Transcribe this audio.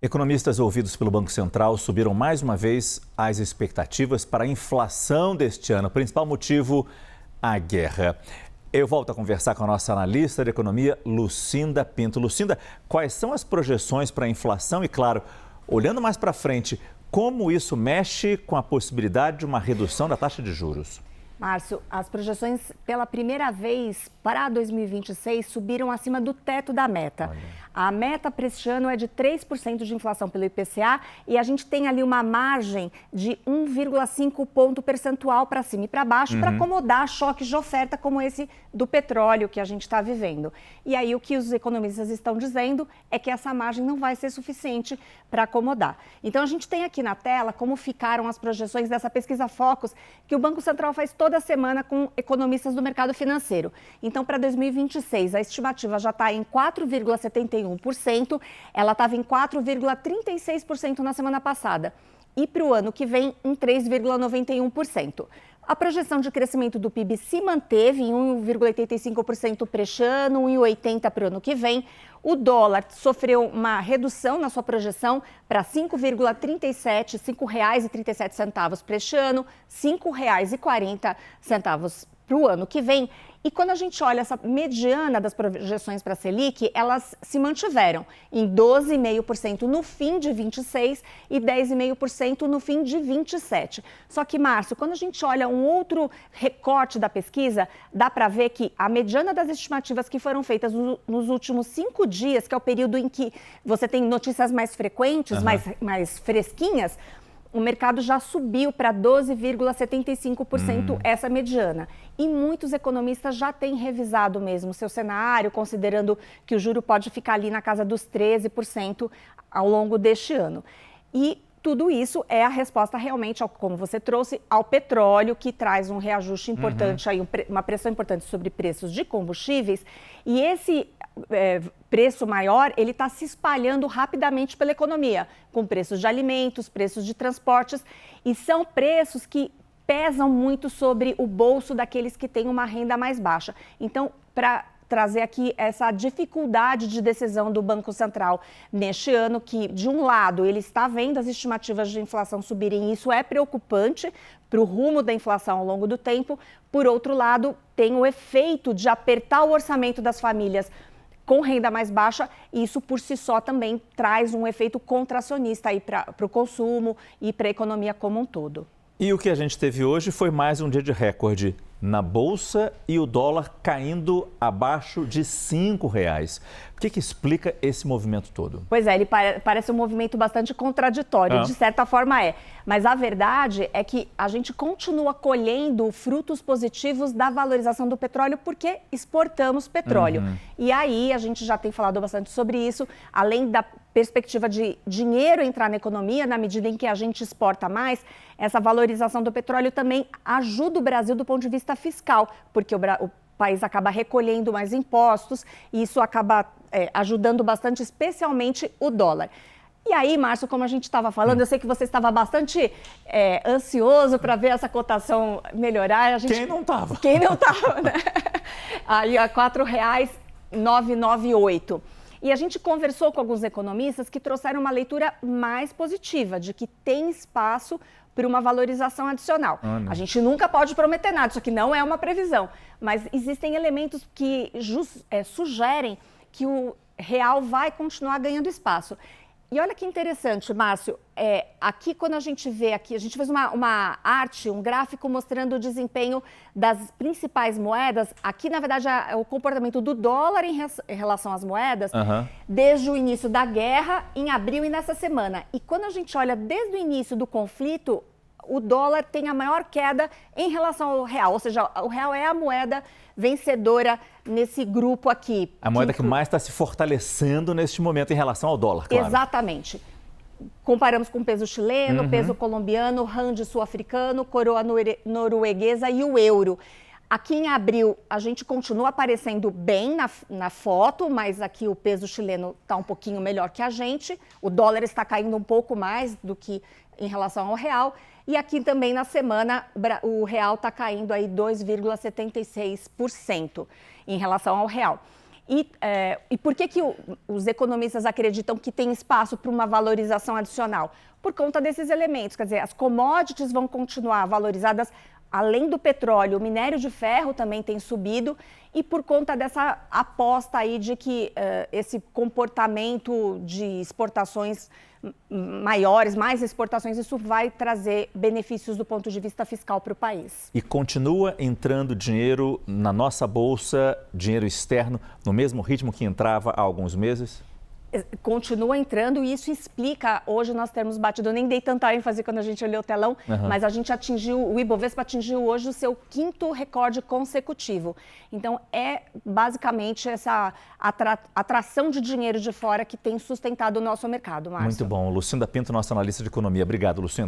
Economistas ouvidos pelo Banco Central subiram mais uma vez as expectativas para a inflação deste ano. O principal motivo, a guerra. Eu volto a conversar com a nossa analista de economia, Lucinda Pinto. Lucinda, quais são as projeções para a inflação e, claro, olhando mais para frente, como isso mexe com a possibilidade de uma redução da taxa de juros? Márcio, as projeções pela primeira vez para 2026 subiram acima do teto da meta. Olha. A meta para este ano é de 3% de inflação pelo IPCA e a gente tem ali uma margem de 1,5 ponto percentual para cima e para baixo para acomodar choques de oferta como esse do petróleo que a gente está vivendo. E aí o que os economistas estão dizendo é que essa margem não vai ser suficiente para acomodar. Então a gente tem aqui na tela como ficaram as projeções dessa pesquisa Focus que o Banco Central faz toda semana com economistas do mercado financeiro. Então, para 2026, a estimativa já está em 4,71%, ela estava em 4,36% na semana passada. E para o ano que vem, em 3,91%. A projeção de crescimento do PIB se manteve em 1,85% para este ano, 1,80% para o ano que vem. O dólar sofreu uma redução na sua projeção para R$ 5,37 para este ano, R$ 5,40 para o ano que vem. E quando a gente olha essa mediana das projeções para a Selic, elas se mantiveram em 12,5% no fim de 26 e 10,5% no fim de 27. Só que, Márcio, quando a gente olha um outro recorte da pesquisa, dá para ver que a mediana das estimativas que foram feitas nos últimos 5 dias, que é o período em que você tem notícias mais frequentes, mais fresquinhas, o mercado já subiu para 12,75% essa mediana. E muitos economistas já têm revisado mesmo o seu cenário, considerando que o juro pode ficar ali na casa dos 13% ao longo deste ano. E tudo isso é a resposta realmente, como você trouxe, ao petróleo, que traz um reajuste importante, aí, uma pressão importante sobre preços de combustíveis. E esse preço maior, ele está se espalhando rapidamente pela economia, com preços de alimentos, preços de transportes, e são preços que pesam muito sobre o bolso daqueles que têm uma renda mais baixa. Então, para trazer aqui essa dificuldade de decisão do Banco Central neste ano, que, de um lado, ele está vendo as estimativas de inflação subirem, e isso é preocupante para o rumo da inflação ao longo do tempo. Por outro lado, tem o efeito de apertar o orçamento das famílias com renda mais baixa, e isso por si só também traz um efeito contracionista aí para o consumo e para a economia como um todo. E o que a gente teve hoje foi mais um dia de recorde na Bolsa e o dólar caindo abaixo de R$ 5,00. O que explica esse movimento todo? Pois é, ele parece um movimento bastante contraditório, de certa forma é. Mas a verdade é que a gente continua colhendo frutos positivos da valorização do petróleo porque exportamos petróleo. E aí, a gente já tem falado bastante sobre isso, além da perspectiva de dinheiro entrar na economia, na medida em que a gente exporta mais, essa valorização do petróleo também ajuda o Brasil do ponto de vista fiscal, porque o país acaba recolhendo mais impostos e isso acaba ajudando bastante, especialmente o dólar. E aí, Márcio, como a gente estava falando, eu sei que você estava bastante ansioso para ver essa cotação melhorar. Quem não estava? Quem não estava, né? Aí, a R$ 4,998. E a gente conversou com alguns economistas que trouxeram uma leitura mais positiva, de que tem espaço para uma valorização adicional. A gente nunca pode prometer nada, isso aqui não é uma previsão, mas existem elementos que sugerem que o real vai continuar ganhando espaço. E olha que interessante, Márcio, aqui quando a gente vê aqui, a gente fez uma arte, um gráfico mostrando o desempenho das principais moedas. Aqui, na verdade, é o comportamento do dólar em relação às moedas, desde o início da guerra, em abril e nessa semana. E quando a gente olha desde o início do conflito, o dólar tem a maior queda em relação ao real, ou seja, o real é a moeda vencedora nesse grupo aqui. A moeda que mais está se fortalecendo neste momento em relação ao dólar, claro. Exatamente. Comparamos com o peso chileno, peso colombiano, rand sul-africano, coroa norueguesa e o euro. Aqui em abril, a gente continua aparecendo bem na foto, mas aqui o peso chileno está um pouquinho melhor que a gente. O dólar está caindo um pouco mais do que em relação ao real. E aqui também na semana, o real está caindo aí 2,76% em relação ao real. E por que os economistas acreditam que tem espaço para uma valorização adicional? Por conta desses elementos, quer dizer, as commodities vão continuar valorizadas, além do petróleo, o minério de ferro também tem subido, e por conta dessa aposta aí de que esse comportamento de exportações maiores, mais exportações, isso vai trazer benefícios do ponto de vista fiscal para o país. E continua entrando dinheiro na nossa bolsa, dinheiro externo, no mesmo ritmo que entrava há alguns meses? Continua entrando e isso explica, hoje nós temos batido, eu nem dei tanta ênfase quando a gente olhou o telão, mas a gente o Ibovespa atingiu hoje o seu 5º recorde consecutivo. Então é basicamente essa atração de dinheiro de fora que tem sustentado o nosso mercado, Márcio. Muito bom. Lucinda Pinto, nossa analista de economia. Obrigado, Lucinda.